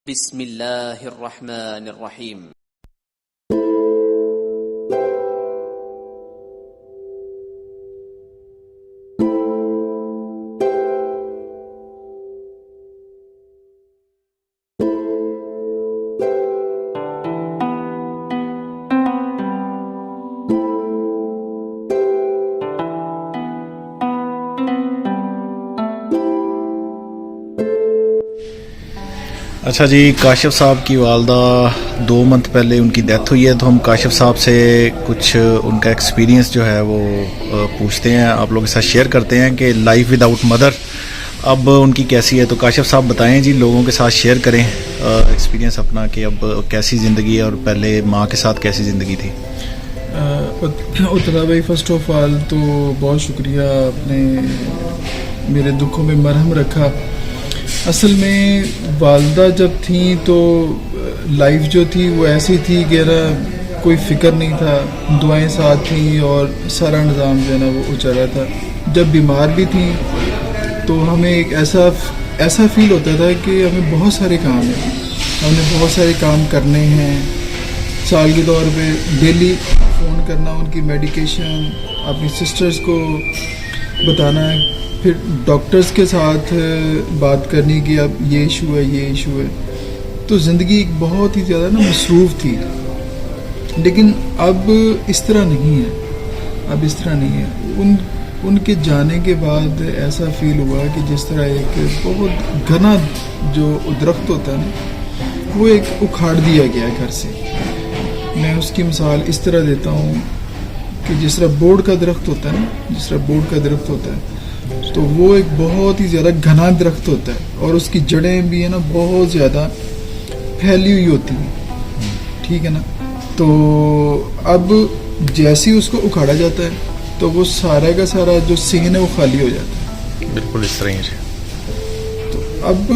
بسم اللہ الرحمن الرحیم۔ اچھا جی، کاشف صاحب کی والدہ 2 منتھ پہلے ان کی ڈیتھ ہوئی ہے، تو ہم کاشف صاحب سے کچھ ان کا ایکسپیرینس جو ہے وہ پوچھتے ہیں، آپ لوگوں کے ساتھ شیئر کرتے ہیں کہ لائف ود آؤٹ مدر اب ان کی کیسی ہے۔ تو کاشف صاحب بتائیں جی، لوگوں کے ساتھ شیئر کریں ایکسپیرینس اپنا کہ اب کیسی زندگی ہے اور پہلے ماں کے ساتھ کیسی زندگی تھی۔ اترا بھائی، فرسٹ آف آل تو بہت شکریہ، آپ نے میرے دکھوں میں مرہم رکھا۔ اصل میں والدہ جب تھیں تو لائف جو تھی وہ ایسی تھی کہ نا کوئی فکر نہیں تھا، دعائیں ساتھ تھیں اور سارا نظام جو ہے نا وہ اچھا تھا۔ جب بیمار بھی تھیں تو ہمیں ایک ایسا فیل ہوتا تھا کہ ہمیں بہت سارے کام ہیں، ہم نے بہت سارے کام کرنے ہیں۔ سال کے طور پہ ڈیلی فون کرنا، ان کی میڈیکیشن اپنی سسٹرز کو بتانا، پھر ڈاکٹرز کے ساتھ بات کرنی کہ اب یہ ایشو ہے، یہ ایشو ہے۔ تو زندگی ایک بہت ہی زیادہ نا مصروف تھی، لیکن اب اس طرح نہیں ہے، اب اس طرح نہیں ہے۔ ان کے جانے کے بعد ایسا فیل ہوا کہ جس طرح ایک بہت گھنا جو درخت ہوتا ہے نا، وہ ایک اکھاڑ دیا گیا ہے گھر سے۔ میں اس کی مثال اس طرح دیتا ہوں کہ جس طرح بورڈ کا درخت ہوتا ہے نا، جس طرح بورڈ کا درخت ہوتا ہے تو وہ ایک بہت ہی زیادہ گھنا درخت ہوتا ہے اور اس کی جڑیں بھی ہے نا بہت زیادہ پھیلی ہوئی ہوتی ہیں، ٹھیک ہے نا۔ تو اب جیسے ہی اس کو اکھاڑا جاتا ہے تو وہ سارا کا سارا جو سین ہے وہ خالی ہو جاتا ہے، بالکل اس طرح ہی۔ تو اب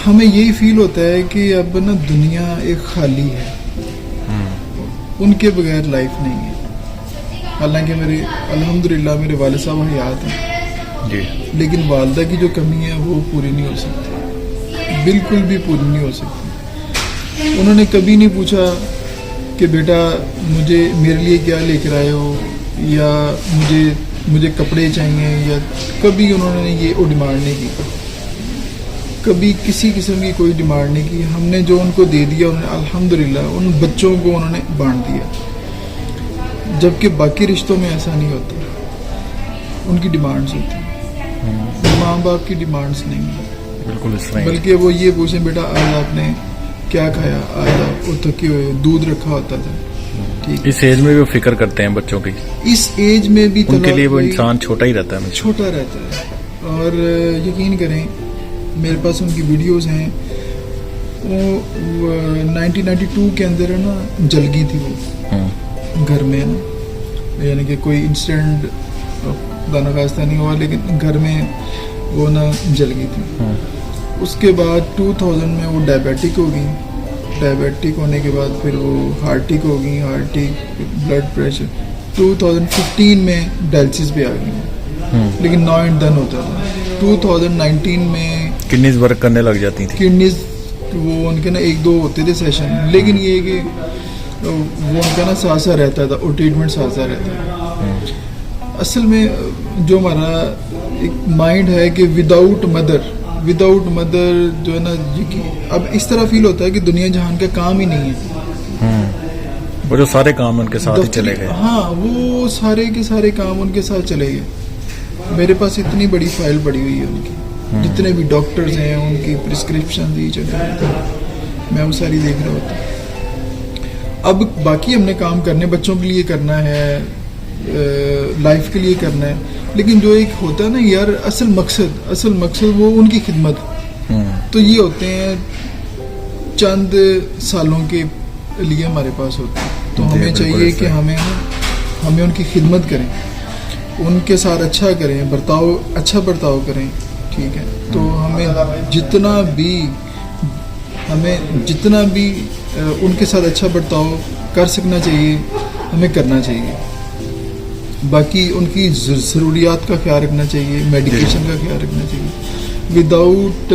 ہمیں یہی فیل ہوتا ہے کہ اب نا دنیا ایک خالی ہے، ان کے بغیر لائف نہیں ہے۔ حالانکہ الحمدللہ میرے والد صاحب حیات ہیں جی، لیکن والدہ کی جو کمی ہے وہ پوری نہیں ہو سکتی، بالکل بھی پوری نہیں ہو سکتی۔ انہوں نے کبھی نہیں پوچھا کہ بیٹا میرے لیے کیا لے کر آئے ہو، یا مجھے کپڑے چاہیے، یا کبھی انہوں نے یہ ڈیمانڈ نہیں کی، کبھی کسی قسم کی کوئی ڈیمانڈ نہیں کی۔ ہم نے جو ان کو دے دیا، انہوں نے الحمدللہ ان بچوں کو انہوں نے بانٹ دیا، جبکہ باقی رشتوں میں ایسا نہیں ہوتا، ان کی ڈیمانڈز ہوتی ہیں، ماں باپ کی ڈیمانڈز نہیں ہیں، بالکل اس طرح، بلکہ وہ یہ پوچھیں بیٹا آج آپ نے کیا کھایا، آج آپ تھکے ہوئے، دودھ رکھا ہوتا تھا، ٹھیک۔ اس ایج میں بھی وہ فکر کرتے ہیں بچوں کی، اس ایج میں بھی ان کے لیے وہ انسان چھوٹا ہی رہتا ہے، چھوٹا رہتا ہے۔ اور یقین کریں میرے پاس ان کی ویڈیوز ہیں، وہ 1992 کے اندر ہے نا جل گئی تھی وہ گھر میں نا، یعنی کہ کوئی انسیڈنٹ خدا نخواستہ نہیں ہوا لیکن گھر میں وہ نا جل گئی تھی۔ اس کے بعد 2000 میں وہ ڈائبیٹک ہو گئی، ڈائبیٹک ہونے کے بعد پھر وہ ہارٹک ہو گئی، ہارٹک، بلڈ پریشر۔ 2015 میں ڈائلسس پہ آ گئی، لیکن نو اینڈ ڈن ہوتا تھا۔ 2019 میں کڈنیز ورک کرنے لگ جاتی تھی، کڈنیز وہ ان کے نا 1-2 ہوتے تھے سیشن، لیکن یہ کہ وہ ان کا نا ساتھ رہتا تھا اور ٹریٹمنٹ ساتھ رہتا ہے۔ اصل میں جو ہمارا ایک مائنڈ ہے کہ وداؤٹ مدر جو ہے نا، اب اس طرح فیل ہوتا ہے کہ دنیا جہان کا کام ہی نہیں ہے، وہ جو سارے کام ان کے ساتھ ہی چلے گئے۔ ہاں، وہ سارے کے سارے کام ان کے ساتھ چلے گئے۔ میرے پاس اتنی بڑی فائل پڑی ہوئی ہے ان کی، جتنے بھی ڈاکٹرز ہیں ان کی پرسکرپشن دی چلے، میں وہ ساری دیکھ رہا ہوتا۔ اب باقی ہم نے کام کرنے، بچوں کے لیے کرنا ہے، لائف کے لیے کرنا ہے، لیکن جو ایک ہوتا ہے نا یار اصل مقصد وہ ان کی خدمت، تو یہ ہوتے ہیں چند سالوں کے لیے ہمارے پاس ہوتے ہیں، تو ہمیں چاہیے کہ ہمیں ان کی خدمت کریں، ان کے ساتھ اچھا کریں، اچھا برتاؤ کریں، ٹھیک ہے۔ تو ہمیں جتنا بھی ان کے ساتھ اچھا برتاؤ کر سکنا چاہیے، ہمیں کرنا چاہیے۔ باقی ان کی ضروریات کا خیال رکھنا چاہیے، میڈیکیشن کا خیال رکھنا چاہیے۔ Without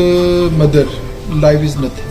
mother life is nothing,